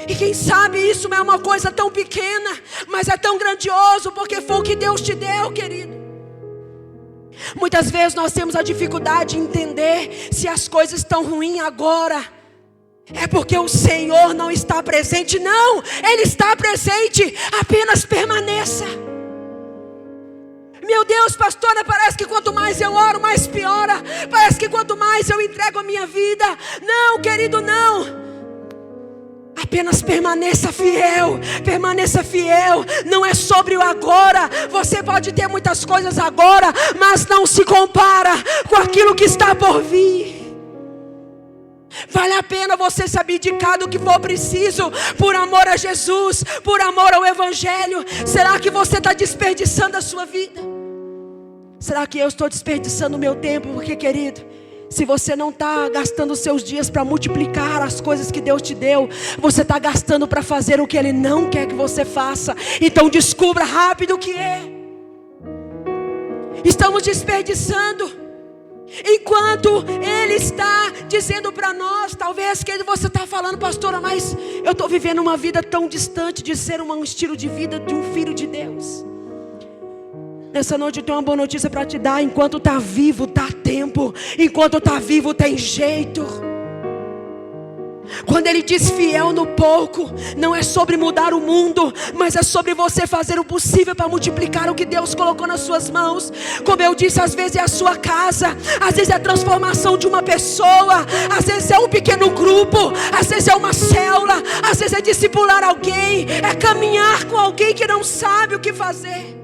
E quem sabe isso não é uma coisa tão pequena, mas é tão grandioso, porque foi o que Deus te deu, querido. Muitas vezes nós temos a dificuldade de entender se as coisas estão ruins agora. É porque o Senhor não está presente. Não, Ele está presente, apenas permaneça. Meu Deus, pastora, parece que quanto mais eu oro, mais piora. Parece que quanto mais eu entrego a minha vida. Não, querido, não. Apenas permaneça fiel, permaneça fiel. Não é sobre o agora. Você pode ter muitas coisas agora, mas não se compara com aquilo que está por vir. Vale a pena você se abdicar do que for preciso, por amor a Jesus, por amor ao Evangelho. Será que você está desperdiçando a sua vida? Será que eu estou desperdiçando o meu tempo? Porque, querido, se você não está gastando os seus dias para multiplicar as coisas que Deus te deu, você está gastando para fazer o que Ele não quer que você faça. Então descubra rápido o que é. Estamos desperdiçando, enquanto Ele está dizendo para nós. Talvez que você está falando: pastora, mas eu estou vivendo uma vida tão distante de ser um estilo de vida de um filho de Deus. Nessa noite eu tenho uma boa notícia para te dar. Enquanto está vivo, está tempo. Enquanto está vivo, tem jeito. Quando Ele diz fiel no pouco, não é sobre mudar o mundo, mas é sobre você fazer o possível para multiplicar o que Deus colocou nas suas mãos. Como eu disse, às vezes é a sua casa, às vezes é a transformação de uma pessoa, às vezes é um pequeno grupo, às vezes é uma célula, às vezes é discipular alguém, é caminhar com alguém que não sabe o que fazer.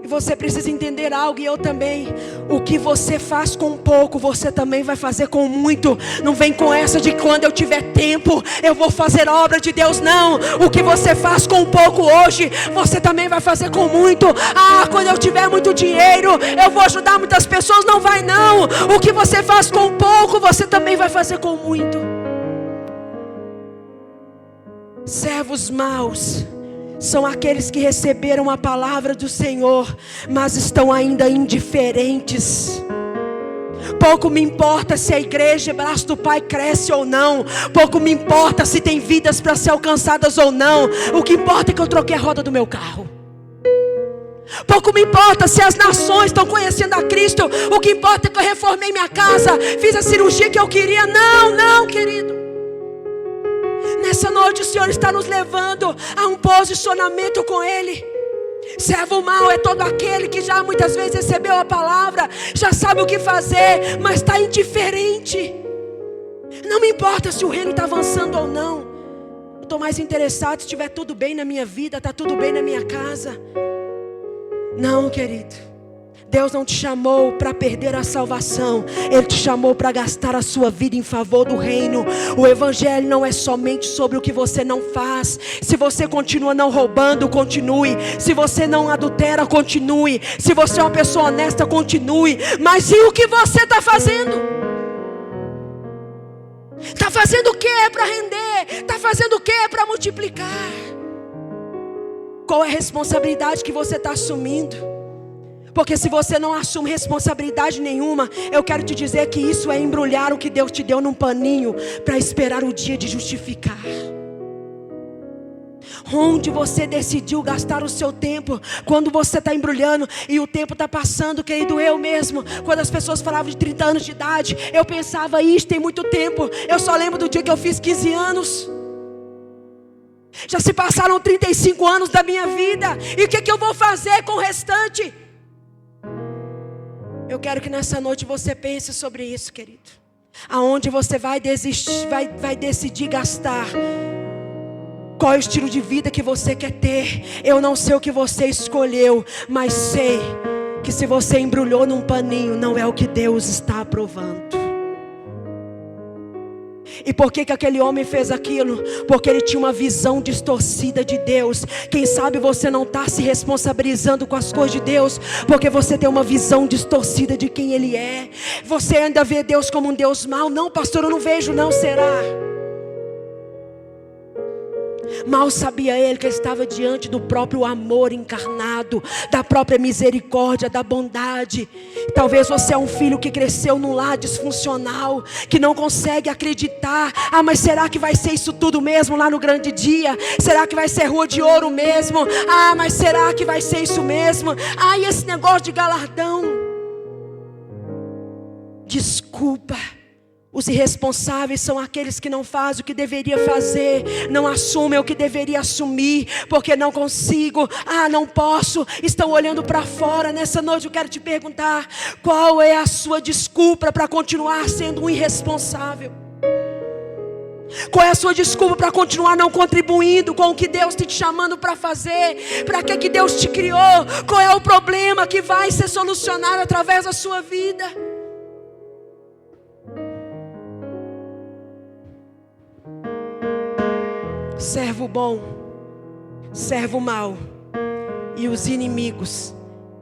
Você precisa entender algo, e eu também. O que você faz com pouco, você também vai fazer com muito. Não vem com essa de quando eu tiver tempo eu vou fazer a obra de Deus. Não, o que você faz com pouco hoje, você também vai fazer com muito. Quando eu tiver muito dinheiro eu vou ajudar muitas pessoas. Não vai não. O que você faz com pouco, você também vai fazer com muito. Servos maus são aqueles que receberam a palavra do Senhor, mas estão ainda indiferentes. Pouco me importa se a igreja, braço do Pai, cresce ou não. Pouco me importa se tem vidas para ser alcançadas ou não. O que importa é que eu troquei a roda do meu carro. Pouco me importa se as nações estão conhecendo a Cristo. O que importa é que eu reformei minha casa, fiz a cirurgia que eu queria. Não, querido. Nessa noite o Senhor está nos levando a um posicionamento com Ele. Servo mau é todo aquele que já muitas vezes recebeu a palavra, já sabe o que fazer, mas está indiferente. Não me importa se o reino está avançando ou não. Eu estou mais interessado se estiver tudo bem na minha vida, está tudo bem na minha casa. Não, querido. Deus não te chamou para perder a salvação. Ele te chamou para gastar a sua vida em favor do reino. O evangelho não é somente sobre o que você não faz. Se você continua não roubando, continue. Se você não adultera, continue. Se você é uma pessoa honesta, continue. Mas e o que você está fazendo? Está fazendo o que para render? Está fazendo o que para multiplicar? Qual é a responsabilidade que você está assumindo? Porque se você não assume responsabilidade nenhuma, eu quero te dizer que isso é embrulhar o que Deus te deu num paninho para esperar o dia de justificar. Onde você decidiu gastar o seu tempo? Quando você está embrulhando e o tempo está passando, querido, eu mesmo, quando as pessoas falavam de 30 anos de idade, eu pensava, isso tem muito tempo. Eu só lembro do dia que eu fiz 15 anos. Já se passaram 35 anos da minha vida. E o que eu vou fazer com o restante? Eu quero que nessa noite você pense sobre isso, querido. Aonde você vai decidir gastar? Qual é o estilo de vida que você quer ter? Eu não sei o que você escolheu, mas sei que se você embrulhou num paninho, não é o que Deus está aprovando. E por que aquele homem fez aquilo? Porque ele tinha uma visão distorcida de Deus. Quem sabe você não está se responsabilizando com as coisas de Deus, porque você tem uma visão distorcida de quem Ele é. Você ainda vê Deus como um Deus mau? Não, pastor, eu não vejo não, será? Mal sabia ele que ele estava diante do próprio amor encarnado, da própria misericórdia, da bondade. Talvez você é um filho que cresceu num lar disfuncional, que não consegue acreditar. Ah, mas será que vai ser isso tudo mesmo lá no grande dia? Será que vai ser rua de ouro mesmo? Ah, mas será que vai ser isso mesmo? Ah, e esse negócio de galardão? Desculpa. Os irresponsáveis são aqueles que não fazem o que deveria fazer, não assumem o que deveria assumir, porque não consigo, não posso, estão olhando para fora. Nessa noite eu quero te perguntar, qual é a sua desculpa para continuar sendo um irresponsável? Qual é a sua desculpa para continuar não contribuindo com o que Deus está te chamando para fazer? Para que Deus te criou? Qual é o problema que vai ser solucionado através da sua vida? Servo bom, servo mau e os inimigos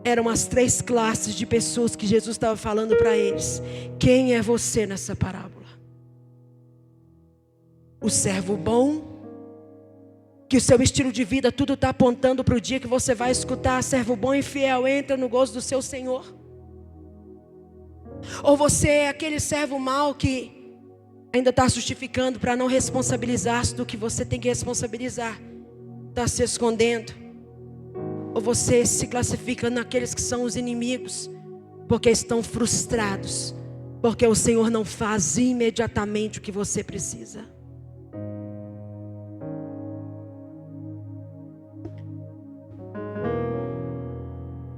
eram as três classes de pessoas que Jesus estava falando para eles. Quem é você nessa parábola? O servo bom, que o seu estilo de vida tudo está apontando para o dia que você vai escutar: servo bom e fiel, entra no gozo do seu Senhor. Ou você é aquele servo mau que ainda está justificando para não responsabilizar-se do que você tem que responsabilizar, está se escondendo? Ou você se classifica naqueles que são os inimigos, porque estão frustrados, porque o Senhor não faz imediatamente o que você precisa?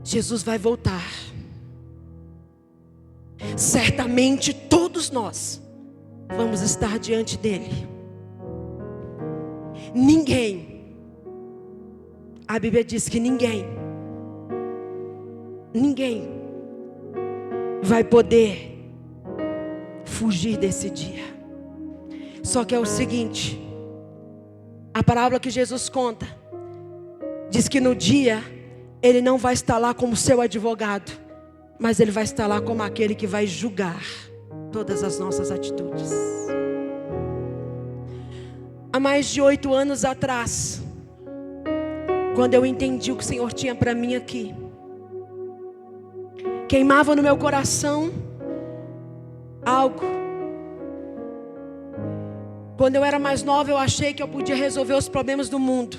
Jesus vai voltar. Certamente todos nós vamos estar diante dele. Ninguém, a Bíblia diz que ninguém vai poder fugir desse dia. Só que é o seguinte, a parábola que Jesus conta diz que no dia ele não vai estar lá como seu advogado, mas ele vai estar lá como aquele que vai julgar todas as nossas atitudes. Há mais de 8 anos atrás, quando eu entendi o que o Senhor tinha para mim aqui, queimava no meu coração algo. Quando eu era mais nova, eu achei que eu podia resolver os problemas do mundo,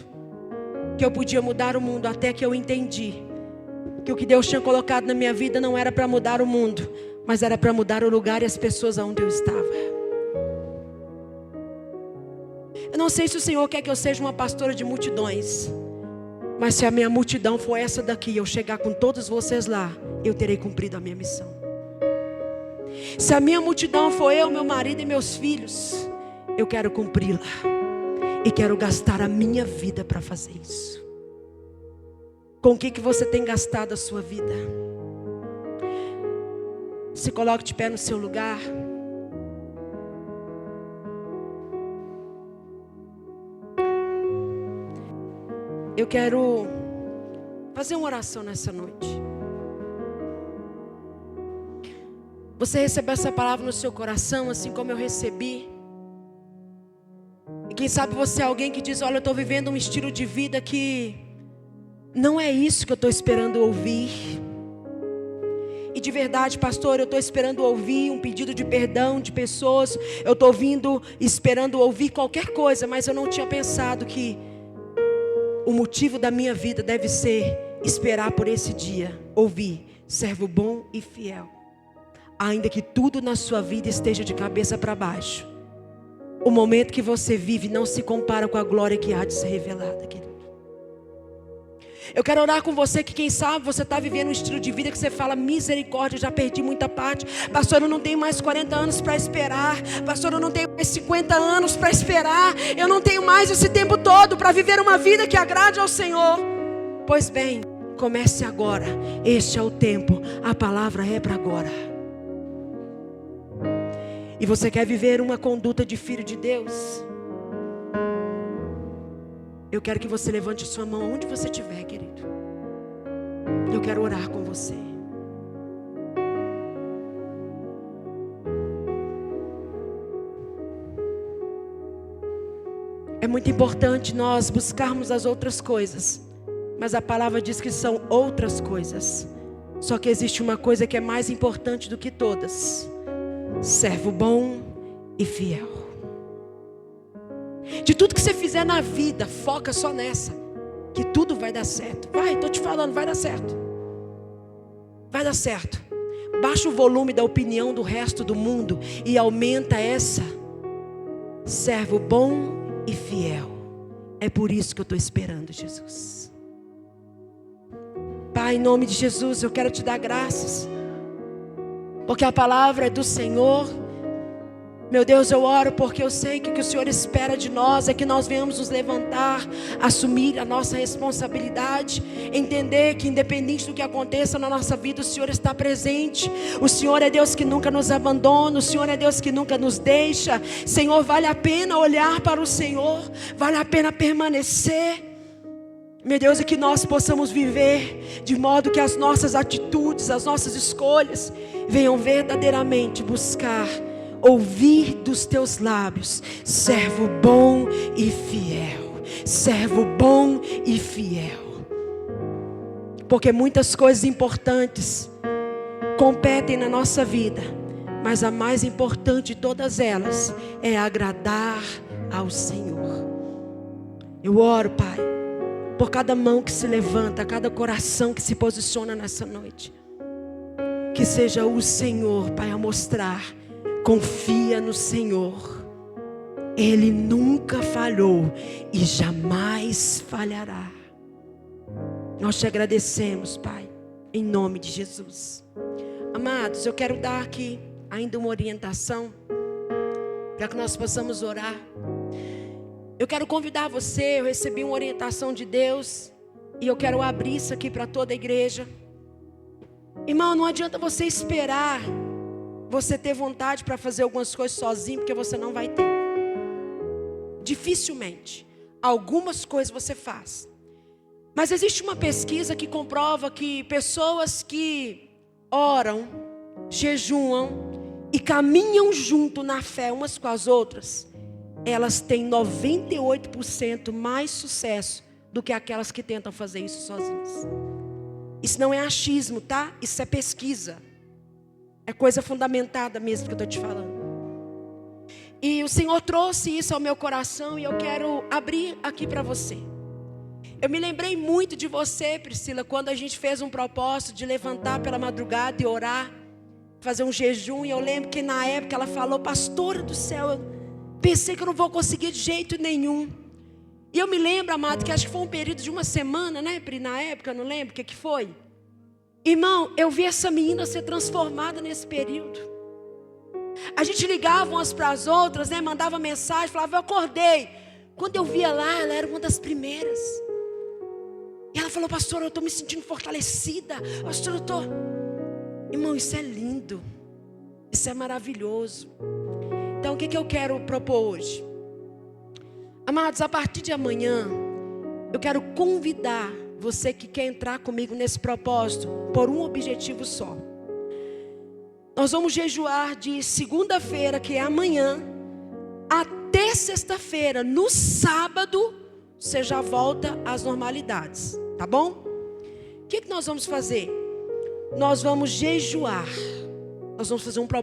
que eu podia mudar o mundo, até que eu entendi que o que Deus tinha colocado na minha vida não era para mudar o mundo, mas era para mudar o lugar e as pessoas aonde eu estava. Eu não sei se o Senhor quer que eu seja uma pastora de multidões, mas se a minha multidão for essa daqui, eu chegar com todos vocês lá, eu terei cumprido a minha missão. Se a minha multidão for eu, meu marido e meus filhos, eu quero cumpri-la, e quero gastar a minha vida para fazer isso. Com o que você tem gastado a sua vida? Se coloque de pé no seu lugar. Eu quero fazer uma oração nessa noite. Você recebeu essa palavra no seu coração, assim como eu recebi. E quem sabe você é alguém que diz: olha, eu estou vivendo um estilo de vida que não é isso que eu estou esperando ouvir. E de verdade, pastor, eu estou esperando ouvir um pedido de perdão de pessoas. Eu estou esperando ouvir qualquer coisa, mas eu não tinha pensado que o motivo da minha vida deve ser esperar por esse dia, ouvir: servo bom e fiel. Ainda que tudo na sua vida esteja de cabeça para baixo, o momento que você vive não se compara com a glória que há de ser revelada, querido. Eu quero orar com você que quem sabe você está vivendo um estilo de vida que você fala: misericórdia, já perdi muita parte. Pastor, eu não tenho mais 40 anos para esperar. Pastor, eu não tenho mais 50 anos para esperar. Eu não tenho mais esse tempo todo para viver uma vida que agrade ao Senhor. Pois bem, comece agora. Este é o tempo. A palavra é para agora. E você quer viver uma conduta de filho de Deus? Eu quero que você levante sua mão onde você estiver, querido. Eu quero orar com você. É muito importante nós buscarmos as outras coisas, mas a palavra diz que são outras coisas. Só que existe uma coisa que é mais importante do que todas: servo bom e fiel. De tudo que você fizer na vida, foca só nessa, que tudo vai dar certo. Vai, estou te falando, vai dar certo. Vai dar certo. Baixa o volume da opinião do resto do mundo e aumenta essa: servo bom e fiel. É por isso que eu estou esperando, Jesus. Pai, em nome de Jesus, eu quero te dar graças, porque a palavra é do Senhor. Meu Deus, eu oro porque eu sei que o que o Senhor espera de nós é que nós venhamos nos levantar, assumir a nossa responsabilidade, entender que independente do que aconteça na nossa vida, o Senhor está presente. O Senhor é Deus que nunca nos abandona, o Senhor é Deus que nunca nos deixa. Senhor, vale a pena olhar para o Senhor, vale a pena permanecer. Meu Deus, é que nós possamos viver de modo que as nossas atitudes, as nossas escolhas venham verdadeiramente buscar ouvir dos teus lábios: servo bom e fiel. Servo bom e fiel. Porque muitas coisas importantes competem na nossa vida, mas a mais importante de todas elas é agradar ao Senhor. Eu oro, Pai, por cada mão que se levanta, cada coração que se posiciona nessa noite. Que seja o Senhor, Pai, a mostrar: confia no Senhor. Ele nunca falhou e jamais falhará. Nós te agradecemos, Pai, em nome de Jesus. Amados, eu quero dar aqui ainda uma orientação para que nós possamos orar. Eu quero convidar você. Eu recebi uma orientação de Deus e eu quero abrir isso aqui para toda a igreja. Irmão, não adianta você esperar você ter vontade para fazer algumas coisas sozinho, porque você não vai ter. Dificilmente. Algumas coisas você faz. Mas existe uma pesquisa que comprova que pessoas que oram, jejuam e caminham junto na fé umas com as outras, elas têm 98% mais sucesso do que aquelas que tentam fazer isso sozinhas. Isso não é achismo, tá? Isso é pesquisa. É coisa fundamentada mesmo que eu estou te falando. E o Senhor trouxe isso ao meu coração e eu quero abrir aqui para você. Eu me lembrei muito de você, Priscila, quando a gente fez um propósito de levantar pela madrugada e orar, fazer um jejum. E eu lembro que na época ela falou: pastora do céu, eu pensei que eu não vou conseguir de jeito nenhum. E eu me lembro, amado, que acho que foi um período de uma semana, né, Pri? Na época, eu não lembro o que foi. Irmão, eu vi essa menina ser transformada nesse período. A gente ligava umas para as outras, né? Mandava mensagem, falava: eu acordei. Quando eu via lá, ela era uma das primeiras. E ela falou: pastor, eu estou me sentindo fortalecida. Pastor, eu estou... Irmão, isso é lindo. Isso é maravilhoso. Então, o que eu quero propor hoje? Amados, a partir de amanhã, eu quero convidar você que quer entrar comigo nesse propósito, por um objetivo só. Nós vamos jejuar de segunda-feira, que é amanhã, até sexta-feira. No sábado, você já volta às normalidades, tá bom? O que nós vamos fazer? Nós vamos jejuar. Nós vamos fazer um propósito.